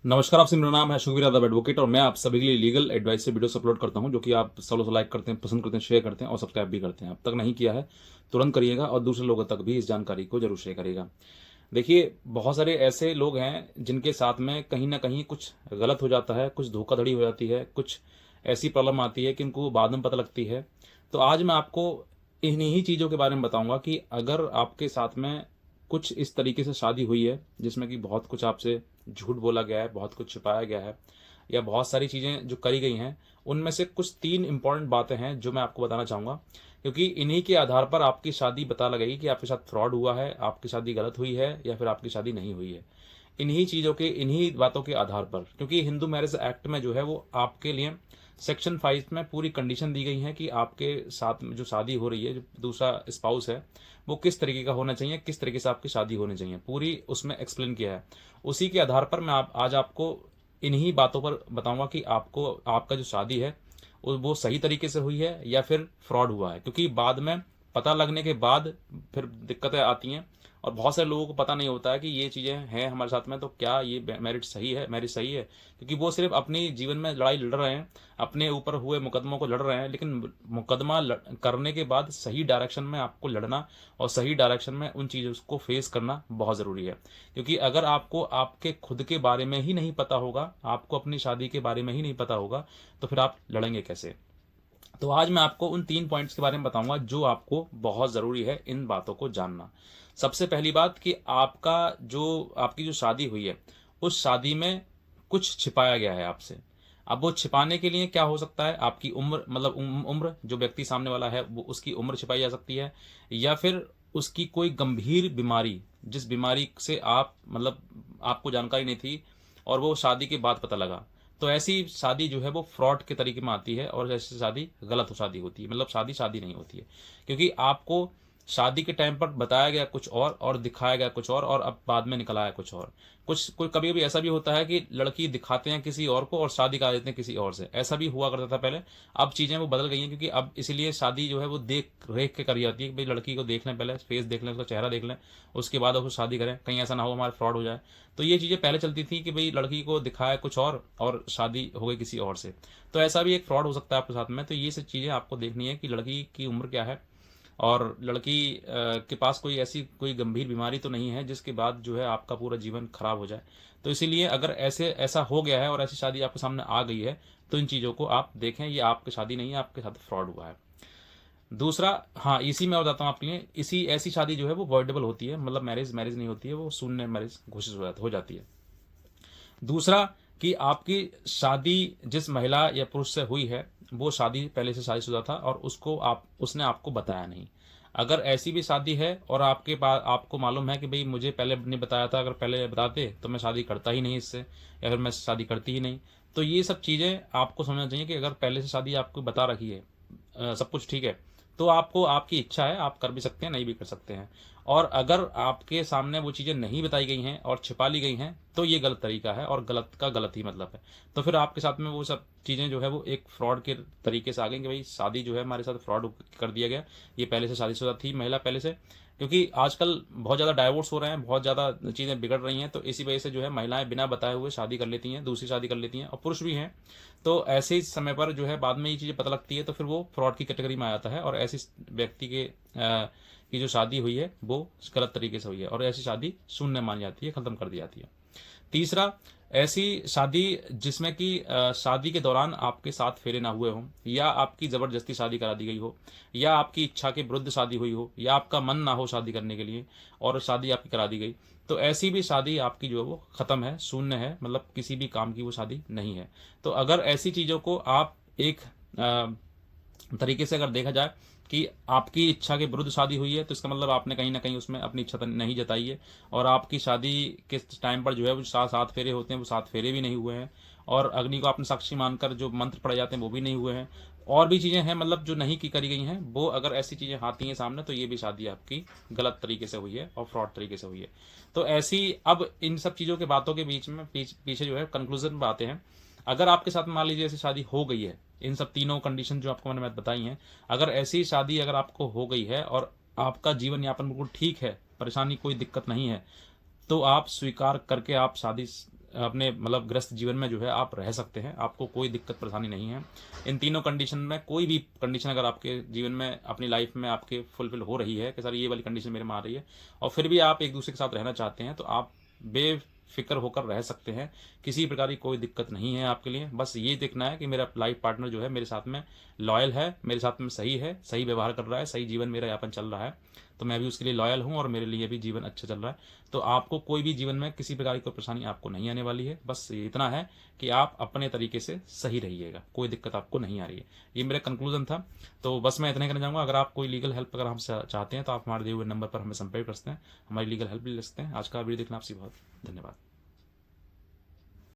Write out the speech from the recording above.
नमस्कार आपसे, मेरा नाम है शुभवीर यादव एडवोकेट और मैं आप सभी के लिए लीगल एडवाइस से वीडियोस अपलोड करता हूं, जो कि आप सब लोग लाइक करते हैं, पसंद करते हैं, शेयर करते हैं और सब्सक्राइब भी करते हैं। अब तक नहीं किया है तुरंत करिएगा और दूसरे लोगों तक भी इस जानकारी को जरूर शेयर करिएगा। देखिए, बहुत सारे ऐसे लोग हैं जिनके साथ में कहीं ना कहीं कुछ गलत हो जाता है, कुछ धोखाधड़ी हो जाती है, कुछ ऐसी प्रॉब्लम आती है कि उनको बाद में पता लगती है। तो आज मैं आपको इन्हीं ही चीज़ों के बारे में बताऊंगा कि अगर आपके साथ में कुछ इस तरीके से शादी हुई है जिसमें कि बहुत कुछ आपसे झूठ बोला गया है, बहुत कुछ छिपाया गया है, या बहुत सारी चीज़ें जो करी गई हैं, उनमें से कुछ 3 इंपॉर्टेंट बातें हैं जो मैं आपको बताना चाहूँगा। क्योंकि इन्हीं के आधार पर आपकी शादी पता लगेगी कि आपके साथ फ्रॉड हुआ है, आपकी शादी गलत हुई है या फिर आपकी शादी नहीं हुई है। इन्हीं चीज़ों के, इन्हीं बातों के आधार पर, क्योंकि हिंदू मैरिज एक्ट में जो है वो आपके लिए सेक्शन 5 में पूरी कंडीशन दी गई है कि आपके साथ में जो शादी हो रही है, जो दूसरा स्पाउस है, वो किस तरीके का होना चाहिए, किस तरीके से आपकी शादी होनी चाहिए, पूरी उसमें एक्सप्लेन किया है। उसी के आधार पर मैं आज आपको इन्हीं बातों पर बताऊंगा कि आपको आपका जो शादी है वो सही तरीके से हुई है या फिर फ्रॉड हुआ है। क्योंकि बाद में पता लगने के बाद फिर दिक्कतें आती हैं और बहुत सारे लोगों को पता नहीं होता है कि ये चीज़ें हैं हमारे साथ में, तो क्या ये मैरिज सही है। क्योंकि वो सिर्फ अपनी जीवन में लड़ाई लड़ रहे हैं, अपने ऊपर हुए मुकदमों को लड़ रहे हैं, लेकिन करने के बाद सही डायरेक्शन में आपको लड़ना और सही डायरेक्शन में उन चीज़ों को फेस करना बहुत ज़रूरी है। क्योंकि अगर आपको आपके खुद के बारे में ही नहीं पता होगा, आपको अपनी शादी के बारे में ही नहीं पता होगा, तो फिर आप लड़ेंगे कैसे। तो आज मैं आपको उन 3 पॉइंट्स के बारे में बताऊंगा जो आपको बहुत ज़रूरी है इन बातों को जानना। सबसे पहली बात कि आपकी जो शादी हुई है, उस शादी में कुछ छिपाया गया है आपसे। अब वो छिपाने के लिए क्या हो सकता है, आपकी उम्र, मतलब उम्र, जो व्यक्ति सामने वाला है वो उसकी उम्र छिपाई जा सकती है, या फिर उसकी कोई गंभीर बीमारी, जिस बीमारी से आप, मतलब आपको जानकारी नहीं थी और वो शादी के बाद पता लगा। तो ऐसी शादी जो है वो फ्रॉड के तरीके में आती है और ऐसी शादी गलत शादी होती है, मतलब शादी शादी नहीं होती है। क्योंकि आपको शादी के टाइम पर बताया गया कुछ और दिखाया गया कुछ और अब बाद में निकल आया कुछ और। कुछ कोई कभी कभी ऐसा भी होता है कि लड़की दिखाते हैं किसी और को और शादी करा देते हैं किसी और से, ऐसा भी हुआ करता था पहले। अब चीज़ें वो बदल गई हैं, क्योंकि अब इसीलिए शादी जो है वो देख रेख के करी जाती है कि भाई लड़की को देख लें, पहले फेस देख लें, उसका चेहरा देख लें, उसके बाद उसको शादी करें, कहीं ऐसा ना हो हमारे फ्रॉड हो जाए। तो ये चीज़ें पहले चलती थी कि भाई लड़की को दिखाया कुछ और शादी हो गई किसी और से। तो ऐसा भी एक फ्रॉड हो सकता है आपके साथ में। तो ये सब चीज़ें आपको देखनी है कि लड़की की उम्र क्या है और लड़की के पास कोई गंभीर बीमारी तो नहीं है जिसके बाद जो है आपका पूरा जीवन खराब हो जाए। तो इसीलिए अगर ऐसा हो गया है और ऐसी शादी आपके सामने आ गई है, तो इन चीज़ों को आप देखें, ये आपकी शादी नहीं है, आपके साथ फ्रॉड हुआ है। दूसरा, हाँ, इसी में बताता हूँ आपके लिए, इसी ऐसी शादी जो है वो वॉइडेबल होती है, मतलब मैरिज मैरिज नहीं होती है, वो शून्य मैरिज घोषित हो जाती है। दूसरा, कि आपकी शादी जिस महिला या पुरुष से हुई है, वो शादी पहले से शादीशुदा था और उसने आपको बताया नहीं। अगर ऐसी भी शादी है और आपके पास आपको मालूम है कि भाई मुझे पहले नहीं बताया था, अगर पहले बताते तो मैं शादी करता ही नहीं इससे, या फिर मैं शादी करती ही नहीं। तो ये सब चीज़ें आपको समझना चाहिए कि अगर पहले से शादी आपको बता रखी है, सब कुछ ठीक है, तो आपको, आपकी इच्छा है, आप कर भी सकते हैं, नहीं भी कर सकते हैं। और अगर आपके सामने वो चीज़ें नहीं बताई गई हैं और छिपा ली गई हैं, तो ये गलत तरीका है और गलत का गलत ही मतलब है। तो फिर आपके साथ में वो सब चीज़ें जो है वो एक फ्रॉड के तरीके से आ गई कि भाई शादी जो है हमारे साथ फ्रॉड कर दिया गया, ये पहले से शादीशुदा थी महिला पहले से। क्योंकि आजकल बहुत ज़्यादा डाइवोर्स हो रहे हैं, बहुत ज़्यादा चीज़ें बिगड़ रही हैं, तो इसी वजह से जो है महिलाएं बिना बताए हुए शादी कर लेती हैं, दूसरी शादी कर लेती हैं, और पुरुष भी हैं। तो ऐसे ही समय पर जो है बाद में ये चीज़ें पता लगती है, तो फिर वो फ्रॉड की कैटेगरी में आ जाता है और ऐसी व्यक्ति की जो शादी हुई है वो गलत तरीके से हुई है और ऐसी शादी शून्य मानी जाती है, ख़त्म कर दी जाती है। तीसरा, ऐसी शादी जिसमें कि शादी के दौरान आपके साथ फेरे ना हुए हों, या आपकी ज़बरदस्ती शादी करा दी गई हो, या आपकी इच्छा के विरुद्ध शादी हुई हो, या आपका मन ना हो शादी करने के लिए और शादी आपकी करा दी गई, तो ऐसी भी शादी आपकी जो है वो ख़त्म है, शून्य है, मतलब किसी भी काम की वो शादी नहीं है। तो अगर ऐसी चीज़ों को आप एक तरीके से अगर देखा जाए कि आपकी इच्छा के विरुद्ध शादी हुई है, तो इसका मतलब आपने कहीं ना कहीं उसमें अपनी इच्छा नहीं जताई है, और आपकी शादी के टाइम पर जो है वो 7 फेरे होते हैं, वो 7 फेरे भी नहीं हुए हैं, और अग्नि को आपने साक्षी मानकर जो मंत्र पढ़े जाते हैं वो भी नहीं हुए हैं, और भी चीज़ें हैं, मतलब जो नहीं की करी गई हैं वो, अगर ऐसी चीज़ें आती हैं सामने, तो ये भी शादी आपकी गलत तरीके से हुई है और फ्रॉड तरीके से हुई है। तो ऐसी, अब इन सब चीज़ों के बातों के बीच में पीछे जो है कंक्लूजन में आते हैं। अगर आपके साथ मान लीजिए ऐसी शादी हो गई है, इन सब तीनों कंडीशन जो आपको मैंने बताई हैं, अगर ऐसी शादी अगर आपको हो गई है और आपका जीवन यापन बिल्कुल ठीक है, परेशानी कोई दिक्कत नहीं है, तो आप स्वीकार करके आप शादी अपने मतलब ग्रस्त जीवन में जो है आप रह सकते हैं, आपको कोई दिक्कत परेशानी नहीं है। इन तीनों कंडीशन में कोई भी कंडीशन अगर आपके जीवन में अपनी लाइफ में आपके फुलफिल हो रही है कि सर ये वाली कंडीशन मेरे में आ रही है और फिर भी आप एक दूसरे के साथ रहना चाहते हैं, तो आप बेफिक्र होकर रह सकते हैं। किसी प्रकार की कोई दिक्कत नहीं है आपके लिए। बस ये देखना है कि मेरा लाइफ पार्टनर जो है मेरे साथ में लॉयल है, मेरे साथ में सही है, सही व्यवहार कर रहा है, सही जीवन मेरा यापन चल रहा है, तो मैं भी उसके लिए लॉयल हूँ और मेरे लिए भी जीवन अच्छा चल रहा है। तो आपको कोई भी जीवन में किसी प्रकार की कोई परेशानी आपको नहीं आने वाली है। बस ये इतना है कि आप अपने तरीके से सही रहिएगा, कोई दिक्कत आपको नहीं आ रही है। ये मेरा कंक्लूजन था। तो बस मैं इतना ही कहना चाहूँगा, अगर आप कोई लीगल हेल्प अगर हमसे चाहते हैं तो आप हमारे दिए हुए नंबर पर हमें संपर्क कर सकते हैं, हमारी लीगल हेल्प भी ले सकते हैं। आज का वीडियो देखना आपसे बहुत धन्यवाद।